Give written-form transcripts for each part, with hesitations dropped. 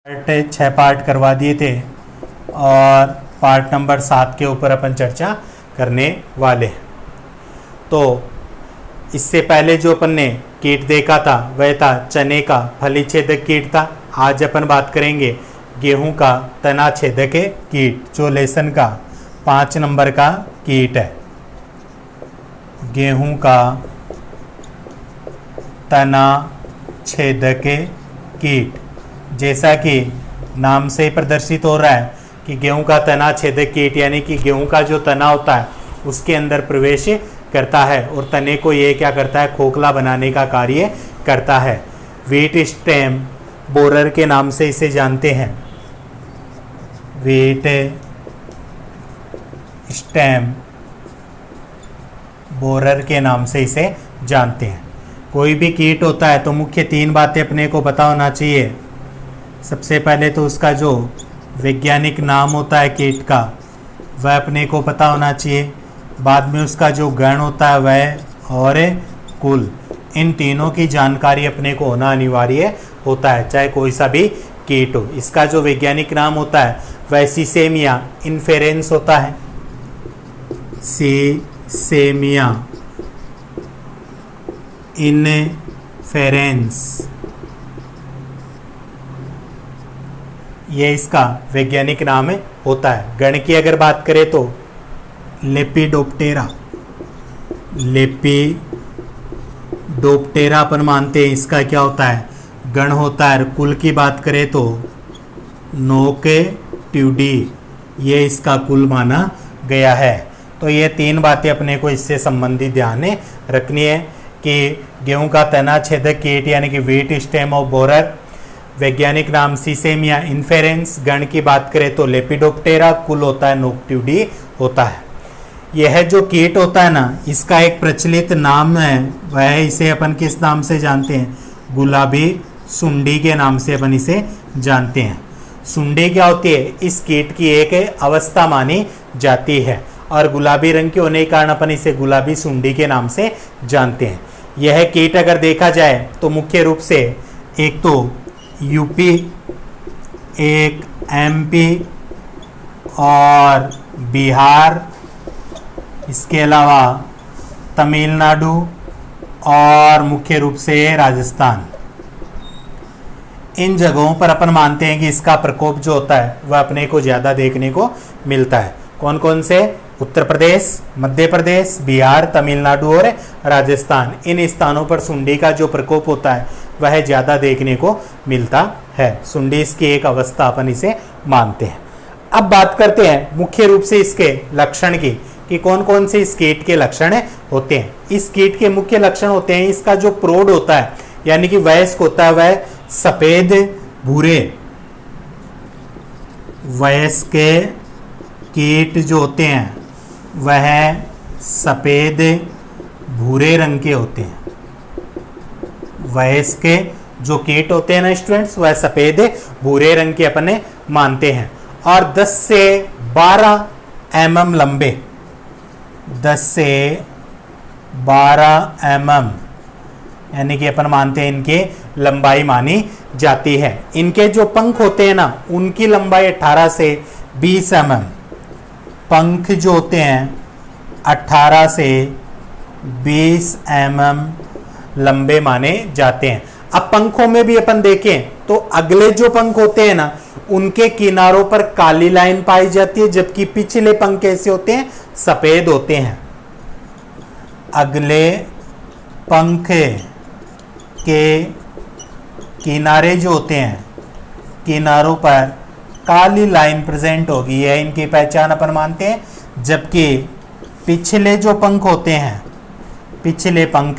छः पार्ट करवा दिए थे और पार्ट नंबर 7 के ऊपर अपन चर्चा करने वाले। तो इससे पहले जो अपन ने कीट देखा था वह था चने का फली छेदक कीट था। आज अपन बात करेंगे गेहूं का तना छेदक कीट, जो लेसन का 5 नंबर का कीट है। गेहूं का तना छेदक कीट, जैसा कि नाम से प्रदर्शित हो रहा है कि गेहूं का तना छेदक कीट यानी कि गेहूं का जो तना होता है उसके अंदर प्रवेश करता है और तने को ये क्या करता है, खोखला बनाने का कार्य करता है। व्हीट स्टेम बोरर के नाम से इसे जानते हैं। व्हीट स्टेम बोरर के नाम से इसे जानते हैं। कोई भी कीट होता है तो मुख्य 3 बातें अपने को पता होना चाहिए। सबसे पहले तो उसका जो वैज्ञानिक नाम होता है कीट का वह अपने को पता होना चाहिए। बाद में उसका जो गण होता है वह और कुल, इन तीनों की जानकारी अपने को होना अनिवार्य होता है, चाहे कोई सा भी कीट हो। इसका जो वैज्ञानिक नाम होता है वह सीसेमिया इन्फेरेंस होता है। सीसेमिया इन्फेरेंस, ये इसका वैज्ञानिक नाम होता है। गण की अगर बात करें तो लेपिडोप्टेरा, लेपिडोप्टेरा अपन मानते हैं इसका क्या होता है, गण होता है। कुल की बात करें तो नोकेट्यूडी, ये इसका कुल माना गया है। तो ये 3 बातें अपने को इससे संबंधित ध्यान रखनी है कि गेहूं का तना छेदक कीट यानी कि व्हीट स्टेम ऑफ बोरर, वैज्ञानिक नाम सीसेमिया इन्फेरेंस, गण की बात करें तो लेपिडोप्टेरा, कुल होता है नोक्ट्यूडी होता है। यह जो कीट होता है ना, इसका एक प्रचलित नाम है, वह इसे अपन किस नाम से जानते हैं, गुलाबी सुंडी के नाम से अपन इसे जानते हैं। सुंडी क्या होती है, इस कीट की एक अवस्था मानी जाती है और गुलाबी रंग के होने के कारण अपन इसे गुलाबी सुंडी के नाम से जानते हैं। यह कीट अगर देखा जाए तो मुख्य रूप से एक तो यूपी, एक एमपी और बिहार, इसके अलावा तमिलनाडु और मुख्य रूप से राजस्थान, इन जगहों पर अपन मानते हैं कि इसका प्रकोप जो होता है वह अपने को ज़्यादा देखने को मिलता है। कौन कौन से, उत्तर प्रदेश, मध्य प्रदेश, बिहार, तमिलनाडु और राजस्थान, इन स्थानों पर सुंडी का जो प्रकोप होता है वह ज़्यादा देखने को मिलता है। सुंडी इसकी एक अवस्था अपन इसे मानते हैं। अब बात करते हैं मुख्य रूप से इसके लक्षण की कि कौन कौन से इस कीट के लक्षण होते हैं। इस कीट के मुख्य लक्षण होते हैं, इसका जो प्रोड होता है यानी कि वयस्क होता है वह सफ़ेद भूरे, वयस्क कीट जो होते हैं वह सफ़ेद भूरे रंग के होते हैं। वयस्क जो कीट होते हैं ना स्टूडेंट्स, वह सफ़ेद भूरे रंग के अपने मानते हैं और 10 से 12 mm लंबे, 10 से 12 mm यानी कि अपन मानते हैं इनके लंबाई मानी जाती है। इनके जो पंख होते हैं ना उनकी लंबाई 18 से 20 mm, पंख जो होते हैं 18 से 20 mm लंबे माने जाते हैं। अब पंखों में भी अपन देखें तो अगले जो पंख होते हैं ना उनके किनारों पर काली लाइन पाई जाती है, जबकि पिछले पंख कैसे होते हैं, सफेद होते हैं। अगले पंख के किनारे जो होते हैं, किनारों पर काली लाइन प्रेजेंट होगी, यह इनकी पहचान अपन मानते हैं। जबकि पिछले जो पंख होते हैं, पिछले पंख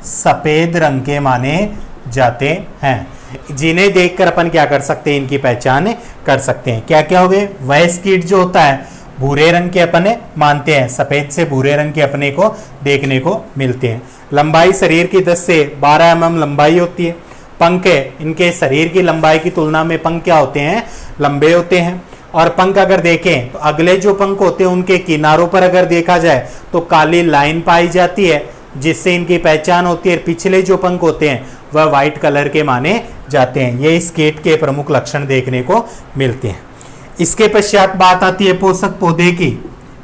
सफ़ेद रंग के माने जाते हैं, जिन्हें देखकर अपन क्या कर सकते हैं, इनकी पहचान कर सकते हैं। क्या क्या हो गए, वयस्क कीट जो होता है भूरे रंग के अपने मानते हैं, सफ़ेद से भूरे रंग के अपने को देखने को मिलते हैं। लंबाई शरीर की 10 से 12 mm लंबाई होती है। पंख इनके शरीर की लंबाई की तुलना में पंख क्या होते हैं, लंबे होते हैं। और पंख अगर देखें तो अगले जो पंख होते हैं उनके किनारों पर अगर देखा जाए तो काली लाइन पाई जाती है, जिससे इनकी पहचान होती है। पिछले जो पंख होते हैं वह व्हाइट कलर के माने जाते हैं। ये इस कीट के प्रमुख लक्षण देखने को मिलते हैं। इसके पश्चात बात आती है पोषक पौधे की,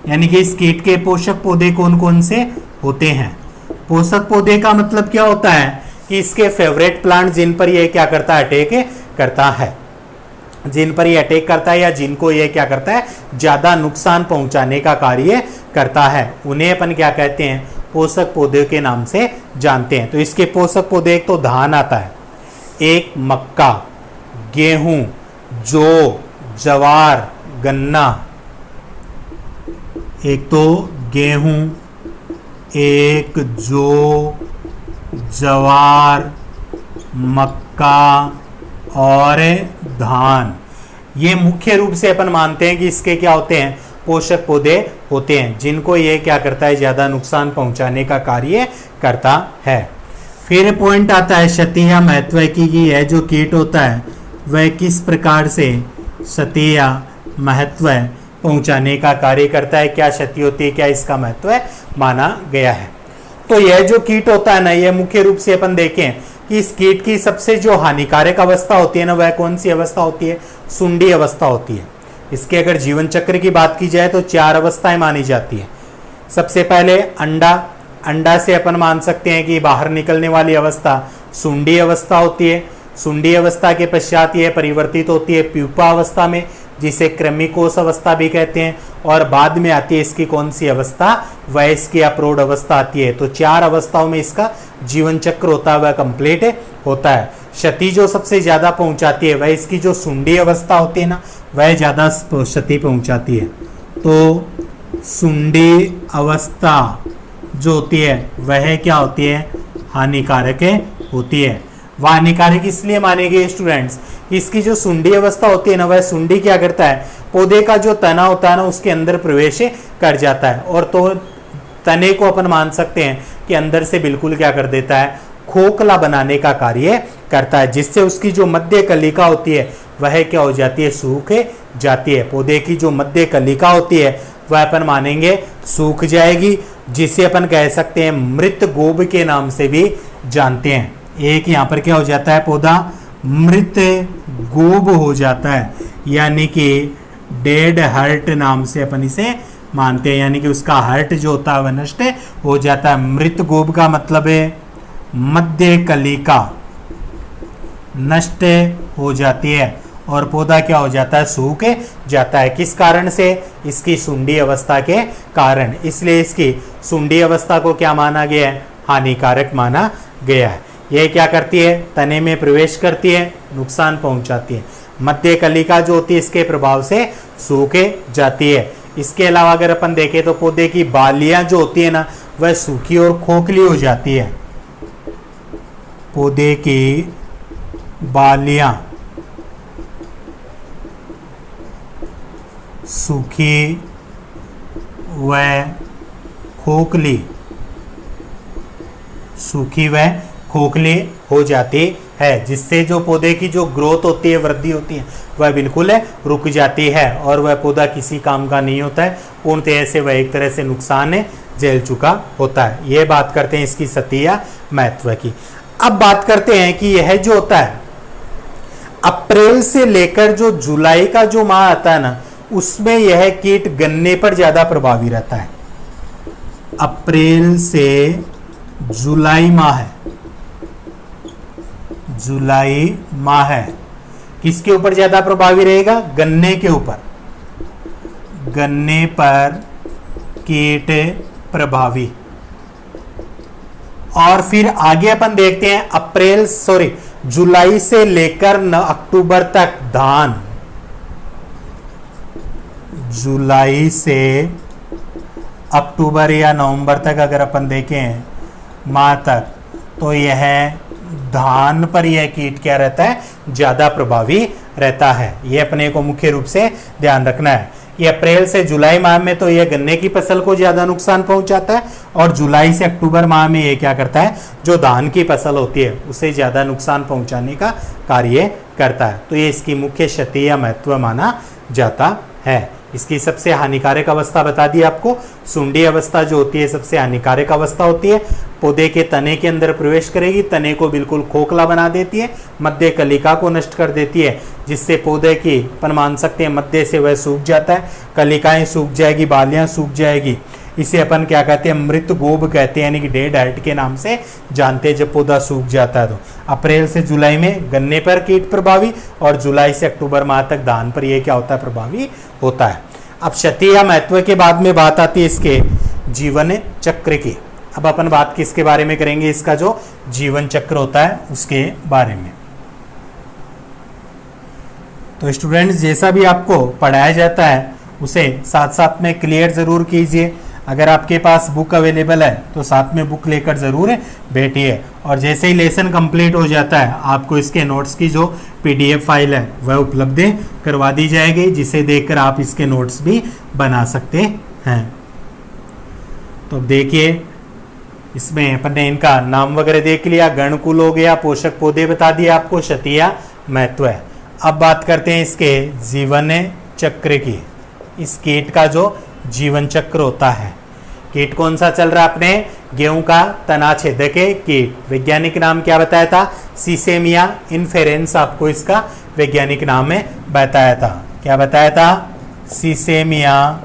यानी कि इस कीट के पोषक पौधे कौन कौन से होते हैं। पोषक पौधे का मतलब क्या होता है कि इसके फेवरेट प्लांट जिन पर यह क्या करता है, अटैक करता है, जिन पर यह अटैक करता है या जिनको यह क्या करता है, ज्यादा नुकसान पहुंचाने का कार्य करता है, उन्हें अपन क्या कहते हैं, पोषक पौधे के नाम से जानते हैं। तो इसके पोषक पौधे एक तो धान आता है, एक मक्का, गेहूं, जौ, जवार, गन्ना, एक तो गेहूं, एक जौ, जवार, मक्का और धान। ये मुख्य रूप से अपन मानते हैं कि इसके क्या होते हैं, पोषक पौधे होते हैं, जिनको ये क्या करता है, ज्यादा नुकसान पहुंचाने का कार्य करता है। फिर पॉइंट आता है क्षति या महत्व की, कि यह जो कीट होता है वह किस प्रकार से क्षति या महत्व पहुंचाने का कार्य करता है, क्या क्षति होती है, क्या इसका महत्व माना गया है। तो यह जो कीट होता है ना, यह मुख्य रूप से अपन देखें कि इस कीट की सबसे जो हानिकारक अवस्था होती है ना, वह कौन सी अवस्था होती है, सुंडी अवस्था होती है। इसके अगर जीवन चक्र की बात की जाए तो 4 अवस्थाएं मानी जाती है। सबसे पहले अंडा, अंडा से अपन मान सकते हैं कि बाहर निकलने वाली अवस्था सुंडी अवस्था होती है। सुंडी अवस्था के पश्चात यह परिवर्तित होती है प्यूपा अवस्था में, जिसे कृमिकोष अवस्था भी कहते हैं, और बाद में आती है इसकी कौन सी अवस्था, वयस्क या प्रौढ़ अवस्था आती है। तो 4 अवस्थाओं में इसका जीवन चक्र होता है, वह कंप्लीट होता है। क्षति जो सबसे ज्यादा पहुंचाती है वह इसकी जो सुंडी अवस्था होती है ना, वह ज्यादा क्षति पहुंचाती है। तो सुंडी अवस्था जो होती है वह क्या होती है, हानिकारक होती है। वह हानिकारक इसलिए माने गए स्टूडेंट्स, इसकी जो सुंडी अवस्था होती है ना, वह सुंडी क्या करता है, पौधे का जो तना होता है ना उसके अंदर प्रवेश कर जाता है, और तो तने को अपन मान सकते हैं कि अंदर से बिल्कुल क्या कर देता है, खोखला बनाने का कार्य करता है, जिससे उसकी जो मध्य कलिका होती है वह क्या हो जाती है, सूख जाती है। पौधे की जो मध्य कलिका होती है वह अपन मानेंगे सूख जाएगी, जिसे अपन कह सकते हैं मृत गोब के नाम से भी जानते हैं। एक यहाँ पर क्या हो जाता है, पौधा मृत गोब हो जाता है, यानी कि डेड हर्ट नाम से अपन इसे मानते हैं, यानी कि उसका हर्ट जो होता है वह नष्ट हो जाता है। मृत गोब का मतलब है मध्य कलिका नष्ट हो जाती है और पौधा क्या हो जाता है, सूख जाता है। किस कारण से, इसकी सुंडी अवस्था के कारण। इसलिए इसकी सुंडी अवस्था को क्या माना गया है, हानिकारक माना गया है। यह क्या करती है, तने में प्रवेश करती है, नुकसान पहुंचाती है। मध्य कलिका जो होती है इसके प्रभाव से सूख जाती है। इसके अलावा अगर अपन देखें तो पौधे की बालियां जो होती है ना, वह सूखी और खोखली हो जाती है। पौधे की बालियां सूखी व खोखली, सूखी व खोखली हो जाती है, जिससे जो पौधे की जो ग्रोथ होती है, वृद्धि होती है, वह बिल्कुल रुक जाती है और वह पौधा किसी काम का नहीं होता है। पूर्णतः से वह एक तरह से नुकसान झेल चुका होता है। यह बात करते हैं इसकी क्षति या महत्व की। अब बात करते हैं कि यह जो होता है अप्रैल से लेकर जो जुलाई का जो माह आता है ना, उसमें यह कीट गन्ने पर ज्यादा प्रभावी रहता है। अप्रैल से जुलाई माह है, जुलाई माह है, किसके ऊपर ज्यादा प्रभावी रहेगा, गन्ने के ऊपर, गन्ने पर कीट प्रभावी। और फिर आगे अपन देखते हैं जुलाई से लेकर अक्टूबर तक धान, जुलाई से अक्टूबर या नवंबर तक अगर अपन देखें माह तक, तो यह धान पर यह कीट क्या रहता है, ज्यादा प्रभावी रहता है। यह अपने को मुख्य रूप से ध्यान रखना है। ये अप्रैल से जुलाई माह में तो यह गन्ने की फसल को ज्यादा नुकसान पहुंचाता है, और जुलाई से अक्टूबर माह में यह क्या करता है, जो धान की फसल होती है उसे ज्यादा नुकसान पहुंचाने का कार्य करता है। तो ये इसकी मुख्य क्षति या महत्व माना जाता है। इसकी सबसे हानिकारक अवस्था बता दी आपको। सुंडी अवस्था जो होती है सबसे हानिकारक अवस्था होती है। पौधे के तने के अंदर प्रवेश करेगी, तने को बिल्कुल खोखला बना देती है, मध्य कलिका को नष्ट कर देती है, जिससे पौधे की अपन मान सकते हैं मध्य से वह सूख जाता है, कलिकाएं सूख जाएगी, बालियां सूख जाएगी। इसे अपन क्या कहते हैं, मृत गोब कहते हैं, यानी कि डेड हार्ट के नाम से जानते हैं जब पौधा सूख जाता है। तो अप्रैल से जुलाई में गन्ने पर कीट प्रभावी और जुलाई से अक्टूबर माह तक धान पर यह क्या होता है, प्रभावी होता है। अब क्षति या महत्व के बाद में बात आती है इसके जीवन चक्र की। अब अपन बात किसके बारे में करेंगे, इसका जो जीवन चक्र होता है उसके बारे में। तो स्टूडेंट्स जैसा भी आपको पढ़ाया जाता है उसे साथ साथ में क्लियर जरूर कीजिए। अगर आपके पास बुक अवेलेबल है तो साथ में बुक लेकर ज़रूर बैठिए, और जैसे ही लेसन कंप्लीट हो जाता है आपको इसके नोट्स की जो पीडीएफ फाइल है वह उपलब्ध करवा दी जाएगी, जिसे देखकर आप इसके नोट्स भी बना सकते हैं। तो अब देखिए इसमें अपन ने इनका नाम वगैरह देख लिया, गणकुल हो गया, पोषक पौधे बता दिए आपको, क्षति या महत्व है। अब बात करते हैं इसके जीवन चक्र की। इस कीट का जो जीवन चक्र होता है, कीट कौन सा चल रहा है अपने, गेहूं का तना छेदक कीट। वैज्ञानिक नाम क्या बताया था, सीसेमिया इन्फेरेंस, आपको इसका वैज्ञानिक नाम में बताया था। क्या बताया था, सीसेमिया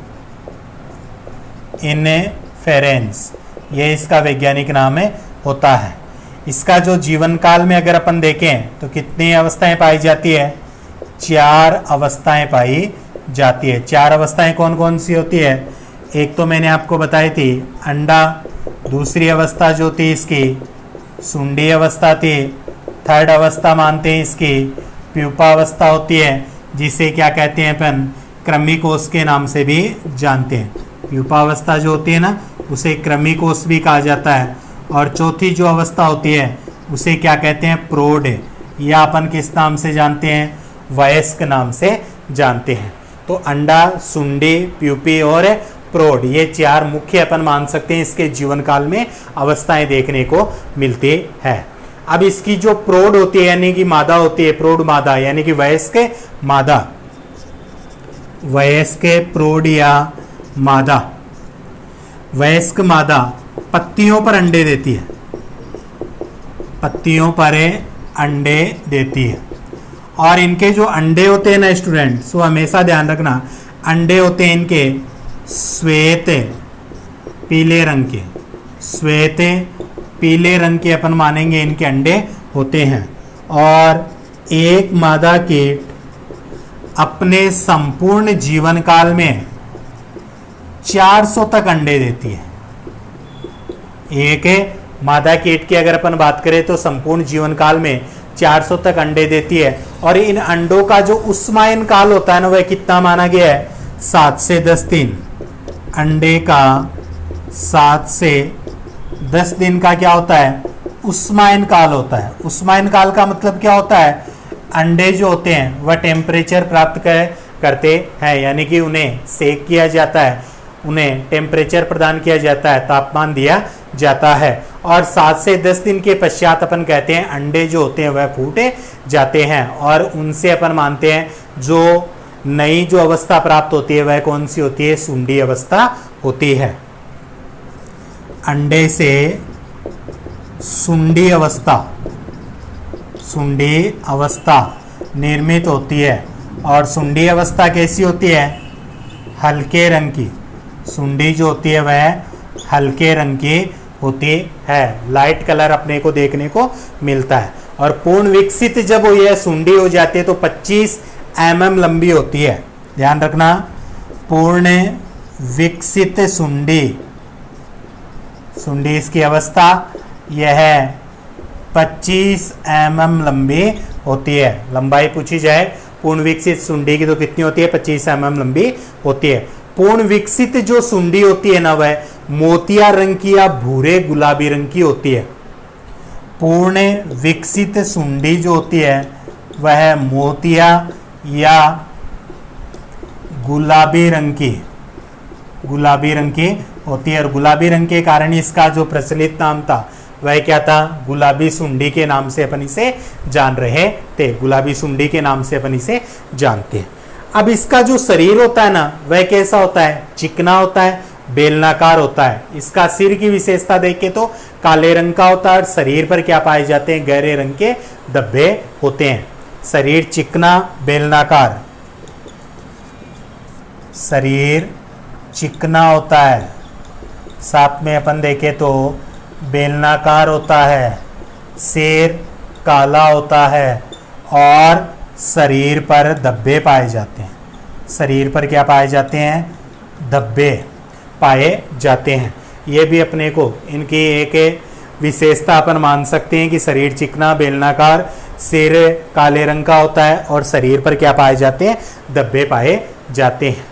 इन्फेरेंस, ये इसका वैज्ञानिक नाम है होता है। इसका जो जीवन काल में अगर अपन देखें तो कितनी अवस्थाएं पाई जाती है, 4 अवस्थाएं पाई जाती है। 4 अवस्थाएं कौन कौन सी होती है, एक तो मैंने आपको बताई थी अंडा, दूसरी अवस्था जो थी इसकी सुंडी अवस्था थी, थर्ड अवस्था मानते हैं इसकी प्यूपा अवस्था होती है, जिसे क्या कहते हैं अपन कृमि कोष के नाम से भी जानते हैं। प्यूपा अवस्था जो होती है ना उसे कृमि कोष भी कहा जाता है। और चौथी जो अवस्था होती है उसे क्या कहते हैं, प्रौढ़, या अपन किस नाम से जानते हैं, वयस्क नाम से जानते हैं। तो अंडा, सुंडी, प्यूपी और प्रौढ़, ये 4 मुख्य अपन मान सकते हैं इसके जीवन काल में अवस्थाएं देखने को मिलती है। अब इसकी जो प्रौढ़ होती है यानी कि मादा होती है, प्रौढ़ मादा यानी कि वयस्क मादा, वयस्क प्रौढ़ या मादा, वयस्क मादा पत्तियों पर अंडे देती है, पत्तियों पर अंडे देती है। और इनके जो अंडे होते हैं ना स्टूडेंट्स, वो हमेशा ध्यान रखना, अंडे होते हैं इनके श्वेत पीले रंग के, श्वेत पीले रंग के अपन मानेंगे इनके अंडे होते हैं। और एक मादा कीट अपने संपूर्ण जीवन काल में 400 तक अंडे देती है। एक मादा कीट की अगर अपन बात करें तो संपूर्ण जीवन काल में 400 तक अंडे देती है। और इन अंडों का जो उष्मायन काल होता है ना वह कितना माना गया है, 7 से 10 दिन। अंडे का 7 से 10 दिन का क्या होता है, उष्मायन काल होता है। उष्मायन काल का मतलब क्या होता है, अंडे जो होते हैं वह टेम्परेचर प्राप्त करते हैं, यानी कि उन्हें सेक किया जाता है, उन्हें टेम्परेचर प्रदान किया जाता है, तापमान दिया जाता है। और 7 से 10 दिन के पश्चात अपन कहते हैं अंडे जो होते हैं वह फूटे जाते हैं, और उनसे अपन मानते हैं जो नई जो अवस्था प्राप्त होती है वह कौन सी होती है, सुंडी अवस्था होती है। अंडे से सुंडी अवस्था, सुंडी अवस्था निर्मित होती है। और सुंडी अवस्था कैसी होती है, हल्के रंग की। सुंडी जो होती है वह हल्के रंग की होती है, लाइट कलर अपने को देखने को मिलता है। और पूर्ण विकसित जब यह सुंडी हो जाती है तो 25 mm लंबी होती है, ध्यान रखना। पूर्ण विकसित सुंडी, सुंडी इसकी अवस्था यह 25 mm लंबी होती है। लंबाई पूछी जाए पूर्ण विकसित सुंडी की तो कितनी होती है, 25 mm लंबी होती है। पूर्ण विकसित जो सुंडी होती है ना वह मोतिया रंग की या भूरे गुलाबी रंग की होती है। पूर्ण विकसित सुंडी जो होती है वह मोतिया या गुलाबी रंग की, गुलाबी रंग की होती है। और गुलाबी रंग के कारण इसका जो प्रचलित नाम था वह क्या था, गुलाबी सुंडी के नाम से अपन इसे जान रहे थे, गुलाबी सुंडी के नाम से अपन इसे जानते हैं। अब इसका जो शरीर होता है ना वह कैसा होता है, चिकना होता है, बेलनाकार होता है। इसका सिर की विशेषता देखें तो काले रंग का होता है और शरीर पर क्या पाए जाते हैं, गहरे रंग के धब्बे होते हैं। शरीर चिकना बेलनाकार, शरीर चिकना होता है, साथ में अपन देखें तो बेलनाकार होता है, सिर काला होता है और शरीर पर धब्बे पाए जाते हैं। शरीर पर क्या पाए जाते हैं, धब्बे पाए जाते हैं। ये भी अपने को इनकी एक विशेषता अपन मान सकते हैं कि शरीर चिकना बेलनाकार, सिर काले रंग का होता है और शरीर पर क्या पाए जाते हैं, धब्बे पाए जाते हैं।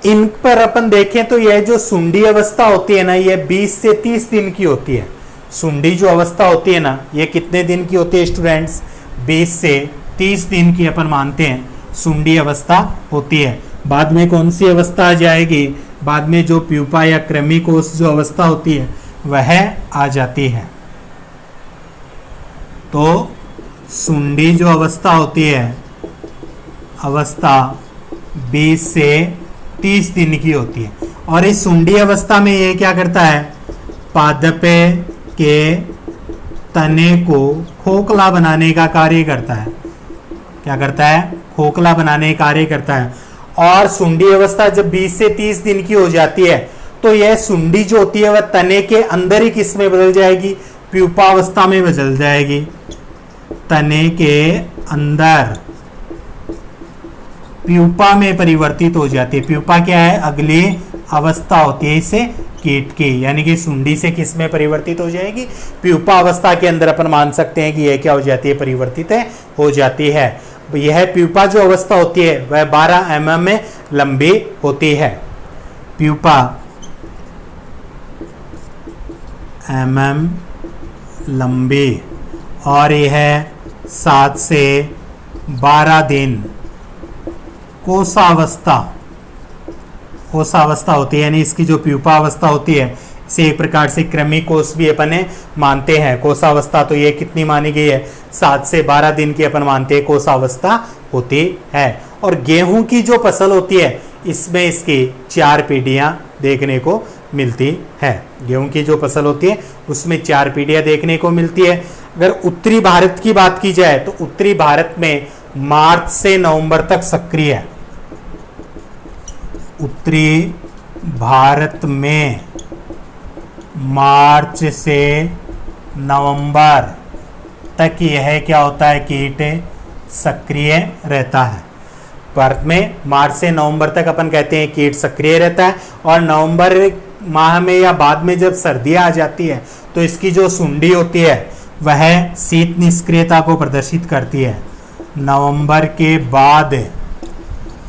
इन पर अपन देखें तो यह जो सुंडी अवस्था होती है ना, यह 20 से 30 दिन की होती है। सुंडी जो अवस्था होती है ना, ये कितने दिन की होती है स्टूडेंट्स, 20 से 30 दिन की अपन मानते हैं सुंडी अवस्था होती है। बाद में कौन सी अवस्था आ जाएगी, बाद में जो प्यूपा या कृमि कोष जो अवस्था होती है वह आ जाती है। तो सुंडी जो अवस्था होती है, अवस्था 20 से 30 दिन की होती है। और इस सुंडी अवस्था में ये क्या करता है, पादपे के तने को खोखला बनाने का कार्य करता है। क्या करता है, खोखला बनाने का कार्य करता है। और सुंडी अवस्था जब 20 से 30 दिन की हो जाती है तो यह सुंडी जो होती है वह तने के अंदर ही किस में बदल जाएगी, प्यूपा अवस्था में बदल जाएगी। तने के अंदर प्यूपा में परिवर्तित हो जाती है। प्यूपा क्या है, अगली अवस्था होती है इसे कीट की, यानी कि सुंडी से किस में परिवर्तित हो जाएगी, प्यूपा अवस्था के अंदर अपन मान सकते हैं कि यह क्या हो जाती है, परिवर्तित हो जाती है। यह प्यूपा जो अवस्था होती है वह 12 mm में लंबी होती है। प्यूपा mm लंबी और यह 7 से 12 दिन कोशावस्था होती है, यानी इसकी जो प्यूपा अवस्था होती है इसे एक प्रकार से कृमि कोष भी अपन मानते हैं। कोशावस्था तो ये कितनी मानी गई है, 7 से 12 दिन की अपन मानते हैं कोशावस्था होती है। और गेहूं की जो फसल होती है इसमें इसकी 4 पीढ़ियां देखने को मिलती है। गेहूं की जो फसल होती है उसमें 4 पीढ़ियां देखने को मिलती है। अगर उत्तरी भारत की बात की जाए तो उत्तरी भारत में मार्च से नवंबर तक सक्रिय है। उत्तरी भारत में मार्च से नवंबर तक यह क्या होता है, कीट सक्रिय रहता है। भारत में मार्च से नवंबर तक अपन कहते हैं कीट सक्रिय रहता है। और नवंबर माह में या बाद में जब सर्दियां आ जाती है तो इसकी जो सुंडी होती है वह शीत निष्क्रियता को प्रदर्शित करती है। नवंबर के बाद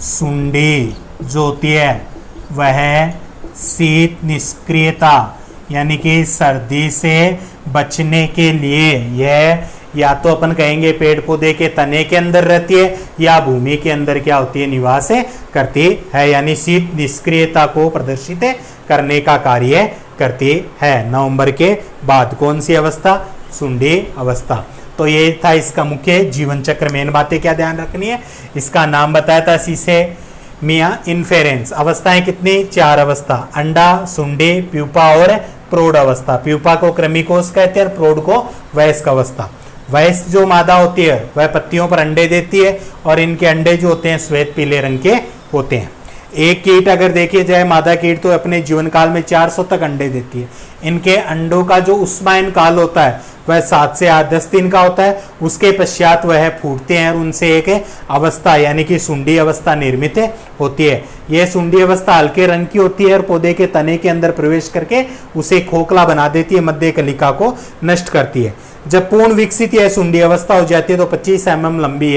सुंडी जो होती है वह शीत निष्क्रियता, यानी कि सर्दी से बचने के लिए यह या तो अपन कहेंगे पेड़ पौधे के तने के अंदर रहती है या भूमि के अंदर क्या होती है, निवास करती है, यानी शीत निष्क्रियता को प्रदर्शित करने का कार्य करती है। नवंबर के बाद कौन सी अवस्था, सुंडी अवस्था। तो ये था इसका मुख्य जीवन चक्र। मेन बातें क्या ध्यान रखनी है, इसका नाम बताया था सीसे मिया इनफेरेंस। अवस्थाएं कितनी, 4 अवस्था, अंडा, सुंडी, प्यूपा और प्रौढ़ अवस्था। प्यूपा को कृमिकोष कहते हैं और प्रौढ़ को वयस्क अवस्था। वयस्क जो मादा होती है वह पत्तियों पर अंडे देती है और इनके अंडे जो होते हैं श्वेत पीले रंग के होते हैं। एक कीट अगर देखिए जाए मादा कीट तो अपने जीवन काल में 400 तक अंडे देती है। इनके अंडों का जो उष्मायन काल होता है वह 7 से 10 दिन का होता है। उसके पश्चात वह फूटते हैं और उनसे एक अवस्था यानी कि सुंडी अवस्था निर्मित होती है। यह सुंडी अवस्था हल्के रंग की होती है और पौधे के तने के अंदर प्रवेश करके उसे खोखला बना देती है, मध्य कलिका को नष्ट करती है। जब पूर्ण विकसित यह सुंडी अवस्था हो जाती है तो 25 mm लंबी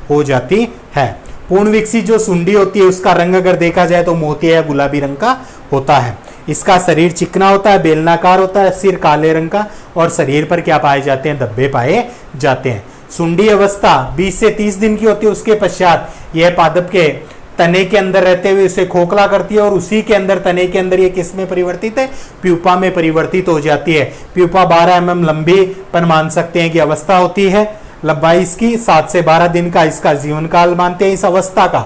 हो जाती है। पूर्ण विकसित जो सुंडी होती है उसका रंग अगर देखा जाए तो मोतिया या गुलाबी रंग का होता है। इसका शरीर चिकना होता है, बेलनाकार होता है, सिर काले रंग का और शरीर पर क्या पाए जाते हैं, धब्बे पाए जाते हैं। सुंडी अवस्था 20 से 30 दिन की होती है। उसके पश्चात यह पादप के तने के अंदर रहते हुए उसे खोखला करती है और उसी के अंदर तने के अंदर ये किस में परिवर्तित है, प्यूपा में परिवर्तित हो जाती है। प्यूपा 12 mm लंबी पर मान सकते हैं कि अवस्था होती है। लंबाई इसकी 7 से 12 दिन का इसका जीवन काल मानते हैं इस अवस्था का।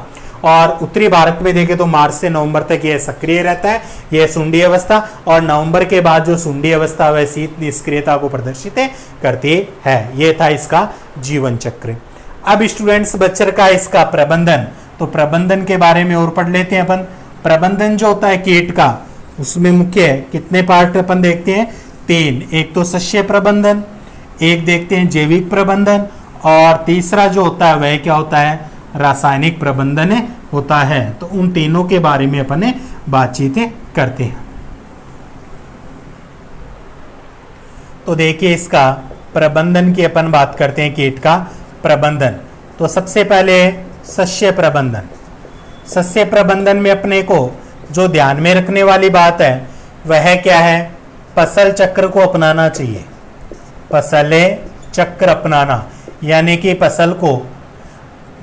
और उत्तरी भारत में देखें तो मार्च से नवंबर तक यह सक्रिय रहता है, यह सुंडी अवस्था, और नवंबर के बाद जो सुंडी अवस्था वह शीत निष्क्रियता को प्रदर्शित करती है। यह था इसका जीवन चक्र। अब स्टूडेंट्स बच्चर का इसका प्रबंधन, तो प्रबंधन के बारे में और पढ़ लेते हैं अपन। प्रबंधन जो होता है कीट का, उसमें मुख्य कितने पार्ट अपन देखते हैं? 3। एक तो सस्य प्रबंधन, एक देखते हैं जैविक प्रबंधन, और तीसरा जो होता है वह क्या होता है? रासायनिक प्रबंधन होता है। तो उन तीनों के बारे में अपन बातचीत करते हैं। तो देखिए इसका प्रबंधन की अपन बात करते हैं, कीट का प्रबंधन। तो सबसे पहले सस्य प्रबंधन। सस्य प्रबंधन में अपने को जो ध्यान में रखने वाली बात है वह क्या है? फसल चक्र को अपनाना चाहिए। फसल चक्र अपनाना यानी कि फसल को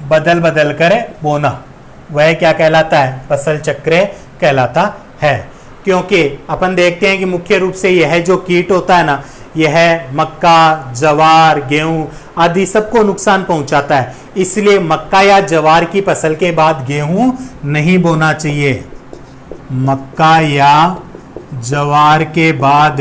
बदल बदल कर बोना, वह क्या कहलाता है? फसल चक्र कहलाता है। क्योंकि अपन देखते हैं कि मुख्य रूप से यह जो कीट होता है ना, यह मक्का, जवार, गेहूं आदि सबको नुकसान पहुंचाता है। इसलिए मक्का या जवार की फसल के बाद गेहूं नहीं बोना चाहिए। मक्का या जवार के बाद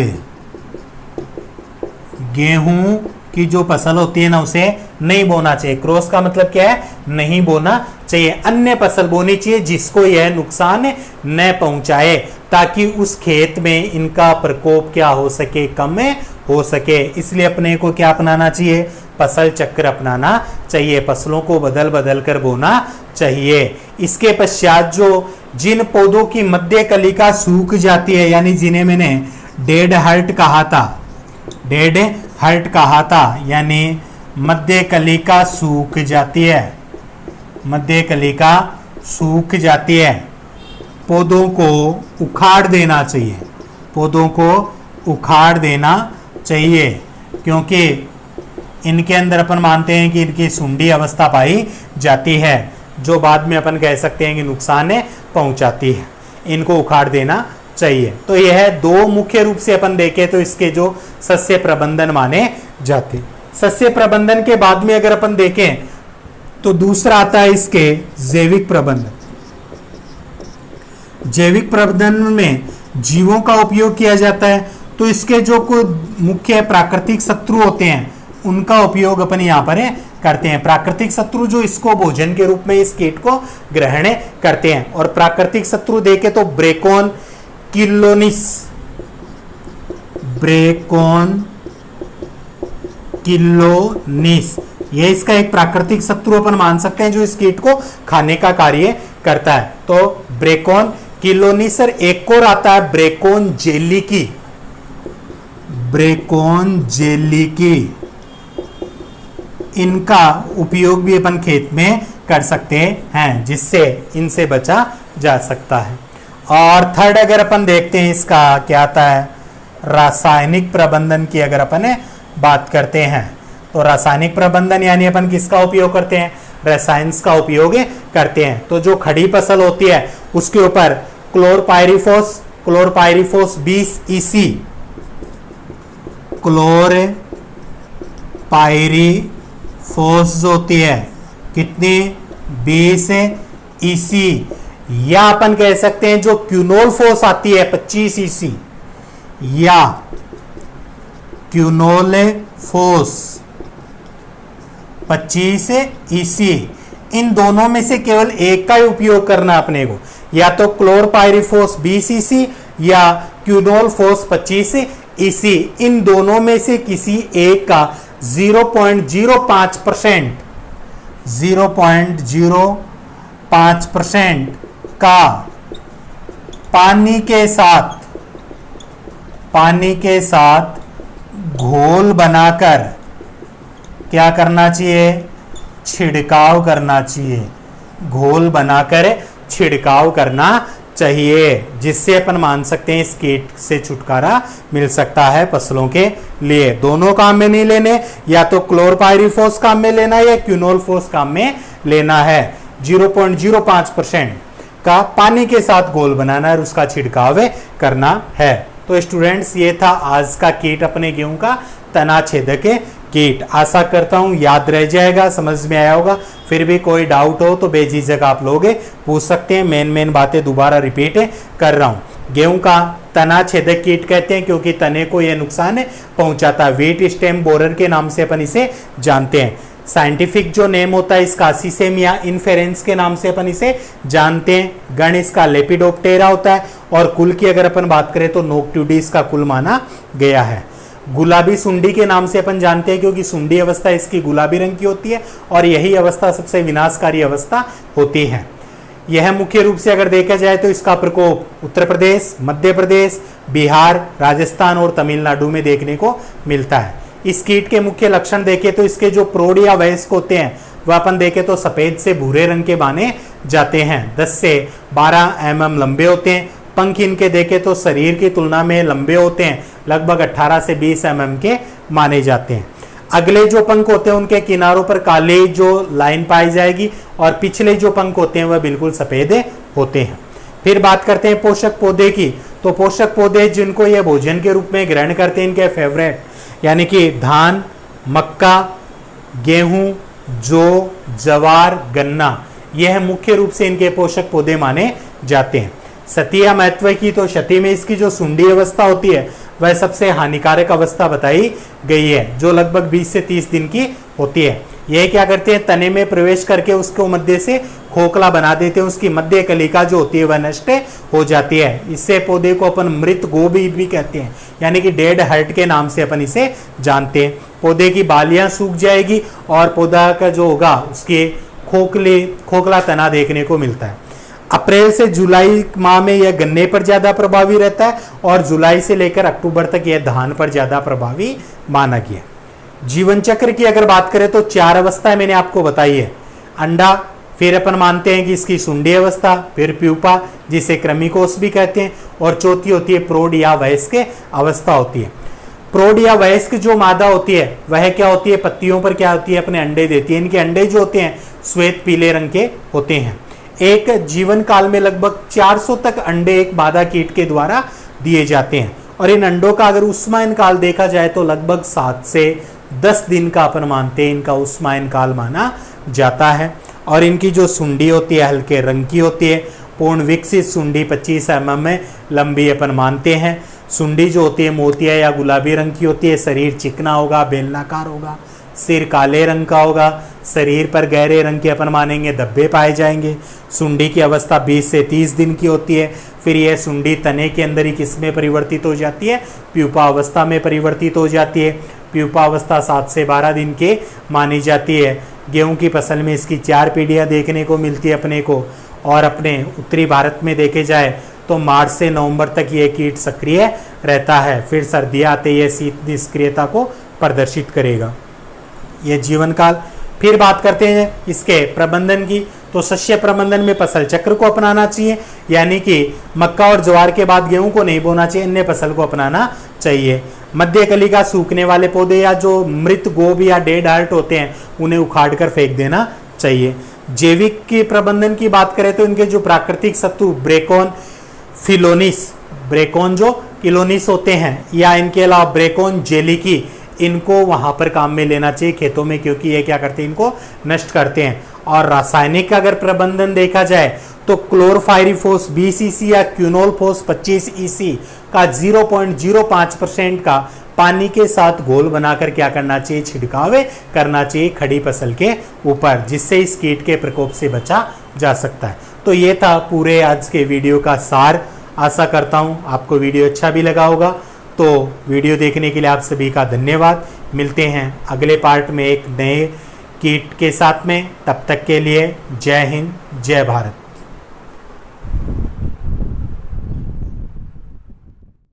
गेहूं की जो फसल होती है ना, उसे नहीं बोना चाहिए। क्रॉस का मतलब क्या है? नहीं बोना चाहिए। अन्य फसल बोनी चाहिए जिसको यह नुकसान न पहुंचाए, ताकि उस खेत में इनका प्रकोप क्या हो सके? कम हो सके। इसलिए अपने को क्या अपनाना चाहिए? फसल चक्र अपनाना चाहिए। फसलों को बदल बदल कर बोना चाहिए। इसके पश्चात जो जिन पौधों की मध्य कलिका सूख जाती है, यानी जिन्हें मैंने डेड हर्ट कहा था, डेड हर्ट कहा था, यानी मध्य कलिका सूख जाती है, मध्य कलिका सूख जाती है, पौधों को उखाड़ देना चाहिए। पौधों को उखाड़ देना चाहिए, क्योंकि इनके अंदर अपन मानते हैं कि इनकी सुंडी अवस्था पाई जाती है, जो बाद में अपन कह सकते हैं कि नुकसान पहुंचाती है। इनको उखाड़ देना चाहिए। तो यह दो मुख्य रूप से अपन देखें तो इसके जो सस्य प्रबंधन माने जाते। सस्य प्रबंधन के बाद में अगर अपन देखें तो दूसरा आता है इसके जैविक प्रबंधन। जैविक प्रबंधन में जीवों का उपयोग किया जाता है। तो इसके जो कोई मुख्य प्राकृतिक शत्रु होते हैं उनका उपयोग अपन यहाँ पर करते हैं। प्राकृतिक शत्रु जो इसको भोजन के रूप में इस कीट को ग्रहण करते हैं। और प्राकृतिक शत्रु देखे तो ब्रेकोन किलोनिस, ब्रेकोन किलोनिस, ये इसका एक प्राकृतिक शत्रु अपन मान सकते हैं जो इस कीट को खाने का कार्य करता है। तो ब्रेकोन किलोनिस, और एक और आता है ब्रेकोन जेलिकी, ब्रेकोन जेलिकी, इनका उपयोग भी अपन खेत में कर सकते हैं, जिससे इनसे बचा जा सकता है। और थर्ड अगर अपन देखते हैं इसका क्या आता है, रासायनिक प्रबंधन की अगर अपन बात करते हैं तो रासायनिक प्रबंधन यानी अपन किसका उपयोग करते हैं? रसायन का उपयोग करते हैं। तो जो खड़ी फसल होती है उसके ऊपर क्लोरपाइरिफॉस, क्लोरपाइरिफॉस 20 EC, क्लोरपाइरिफॉस जो होती है कितनी? 20 EC, या अपन कह सकते हैं जो क्यूनोलफॉस आती है 25 EC, या क्यूनोलफॉस 25 EC, इन दोनों में से केवल एक का ही उपयोग करना अपने को, या तो क्लोरपाइरिफॉस 20 EC या क्यूनोलफॉस 25 EC, इन दोनों में से किसी एक का 0.05%, 0.05% का पानी के साथ घोल बनाकर क्या करना चाहिए? छिड़काव करना चाहिए। घोल बनाकर छिड़काव करना चाहिए, जिससे अपन मान सकते हैं इस कीट से छुटकारा मिल सकता है फसलों के लिए। दोनों काम में नहीं लेने, या तो क्लोरपाइरिफॉस काम में लेना है या क्यूनोलफॉस काम में लेना है। 0.05% का पानी के साथ घोल बनाना है और उसका छिड़काव करना है। तो स्टूडेंट्स, ये था आज का कीट अपने गेहूं का तना छेदक कीट। आशा करता हूं याद रह जाएगा, समझ में आया होगा। फिर भी कोई डाउट हो तो बेझिझक आप लोग पूछ सकते हैं। मेन बातें दोबारा रिपीट कर रहा हूं। गेहूं का तना छेदक कीट कहते हैं क्योंकि तने को यह नुकसान पहुंचाता है। वीट स्टेम बोरर के नाम से अपन इसे जानते हैं। साइंटिफिक जो नेम होता है इसका सीसेम या इनफेरेंस के नाम से अपन इसे जानते हैं। गण इसका लेपिडोप्टेरा होता है और कुल की अगर अपन बात करें तो नोक्टिड्स का कुल माना गया है। गुलाबी सुंडी के नाम से अपन जानते हैं क्योंकि सुंडी अवस्था इसकी गुलाबी रंग की होती है और यही अवस्था सबसे विनाशकारी अवस्था होती है। यह मुख्य रूप से अगर देखा जाए तो इसका प्रकोप उत्तर प्रदेश, मध्य प्रदेश, बिहार, राजस्थान और तमिलनाडु में देखने को मिलता है। इस कीट के मुख्य लक्षण देखें तो इसके जो प्रौढ़ या वयस्क होते हैं वह अपन देखें तो सफेद से भूरे रंग के माने जाते हैं। 10 से 12 mm लंबे होते हैं। पंख इनके देखें तो शरीर की तुलना में लंबे होते हैं, लगभग 18 से 20 mm के माने जाते हैं। अगले जो पंख होते हैं उनके किनारों पर काले जो लाइन पाई जाएगी और पिछले जो पंख होते हैं वह बिल्कुल सफेद होते हैं। फिर बात करते हैं पोषक पौधे की। तो पोषक पौधे जिनको ये भोजन के रूप में ग्रहण करते हैं, इनके फेवरेट यानी कि धान, मक्का, गेहूं, जौ, जवार, गन्ना, यह मुख्य रूप से इनके पोषक पौधे माने जाते हैं। सतिया महत्व की तो क्षति में इसकी जो सुंडी अवस्था होती है वह सबसे हानिकारक अवस्था बताई गई है, जो लगभग 20 से 30 दिन की होती है। यह क्या करते हैं, तने में प्रवेश करके उसको मध्य से खोखला बना देते हैं। उसकी मध्य कलिका जो होती है वह नष्ट हो जाती है। इससे पौधे को अपन मृत गोभी भी कहते हैं, यानी कि डेड हर्ट के नाम से अपन इसे जानते हैं। पौधे की बालियां सूख जाएगी और पौधा का जो होगा उसके खोखला तना देखने को मिलता है। अप्रैल से जुलाई माह में यह गन्ने पर ज्यादा प्रभावी रहता है और जुलाई से लेकर अक्टूबर तक यह धान पर ज्यादा प्रभावी माना गया। जीवन चक्र की अगर बात करें तो 4 अवस्थाएं मैंने आपको बताई है। अंडा, फिर अपन मानते हैं कि इसकी सुंडी अवस्था, फिर प्यूपा जिसे कृमिकोष भी कहते हैं, और चौथी होती है प्रौढ़ या वयस्क अवस्था होती है। प्रौढ़ या वयस्क जो मादा होती है वह क्या होती है, पत्तियों पर क्या होती है, अपने अंडे देती है। इनके अंडे जो होते हैं श्वेत पीले रंग के होते हैं। एक जीवन काल में लगभग 400 तक अंडे एक मादा कीट के द्वारा दिए जाते हैं और इन अंडों का अगर उष्मायन काल देखा जाए तो लगभग 7 से 10 दिन का अपन मानते हैं इनका उष्मायन काल माना जाता है। और इनकी जो सुंडी होती है हल्के रंग की होती है। पूर्ण विकसित सुंडी 25 mm में लंबी अपन मानते हैं। सुंडी जो होती है मोतिया या गुलाबी रंग की होती है। शरीर चिकना होगा, बेलनाकार होगा, सिर काले रंग का होगा, शरीर पर गहरे रंग के अपन मानेंगे धब्बे पाए जाएंगे। सुंडी की अवस्था 20 से 30 दिन की होती है। फिर यह सुंडी तने के अंदर ही किस में परिवर्तित हो जाती है, प्यूपा अवस्था में परिवर्तित हो जाती है। प्यूपा अवस्था 7 से 12 दिन के मानी जाती है। गेहूं की फसल में इसकी 4 पीढ़ियां देखने को मिलती है अपने को। और अपने उत्तरी भारत में देखे जाए तो मार्च से नवंबर तक यह कीट सक्रिय रहता है। फिर सर्दियां आते यह शीत निष्क्रियता को प्रदर्शित करेगा। यह जीवन काल। फिर बात करते हैं इसके प्रबंधन की। तो शस्य प्रबंधन में फसल चक्र को अपनाना चाहिए, यानी कि मक्का और ज्वार के बाद गेहूं को नहीं बोना चाहिए, अन्य फसल को अपनाना चाहिए। मध्य कलिका सूखने वाले पौधे या जो मृत गोब या डेड हार्ट होते हैं उन्हें उखाड़ कर फेंक देना चाहिए। जैविक के प्रबंधन की बात करें तो इनके जो प्राकृतिक शत्रु ब्रेकोन फिलोनिस, ब्रेकोन जो किलोनिस होते हैं, या इनके अलावा ब्रेकोन जेलिकी, इनको वहां पर काम में लेना चाहिए खेतों में, क्योंकि ये क्या करते हैं, इनको नष्ट करते हैं। और रासायनिक अगर प्रबंधन देखा जाए तो क्लोरफायरिफोस 20 EC या क्यूनोलफोस 25 EC का 0.05% का पानी के साथ घोल बनाकर क्या करना चाहिए, छिड़काव करना चाहिए खड़ी फसल के ऊपर, जिससे इस कीट के प्रकोप से बचा जा सकता है। तो ये था पूरे आज के वीडियो का सार। आशा करता हूँ आपको वीडियो अच्छा भी लगा होगा। तो वीडियो देखने के लिए आप सभी का धन्यवाद। मिलते हैं अगले पार्ट में एक नए कीट के साथ में। तब तक के लिए जय हिंद, जय भारत।